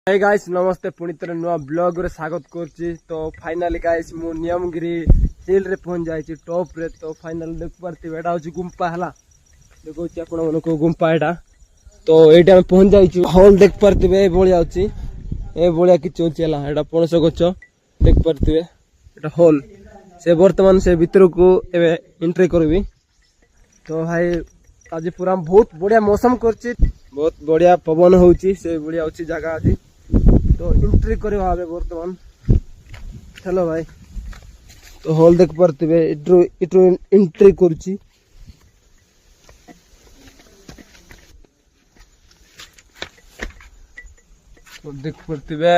Hi guys नमस्ते पुणी थे नुआ ब्लॉग रे स्वागत करछि। तो फाइनली गाइस मु नियमगिरी हिल रे पहुंच जाइछि टॉप रे। तो फाइनल देख पारथिबे एटा होछि गुंपा हला देखो छी आपण मनको गुंपा एटा। तो एटा में पहुंच जाइछि हॉल देख पारथिबे ए बोलिया होछि ए बोलिया किछ होछि हला एटा पणस गछ देख पारथिबे एटा हॉल से वर्तमान से भीतर को एबे एंट्री करबी। तो भाई आज पूरा बहुत बढ़िया मौसम करछि बहुत बढ़िया पवन होछि से बढ़िया होछि जगह आज। तो एंट्री करवा आबे वर्तमान चलो भाई। तो हॉल देख पारथिबे इट्रो एंट्री करछि। तो देख पारथिबे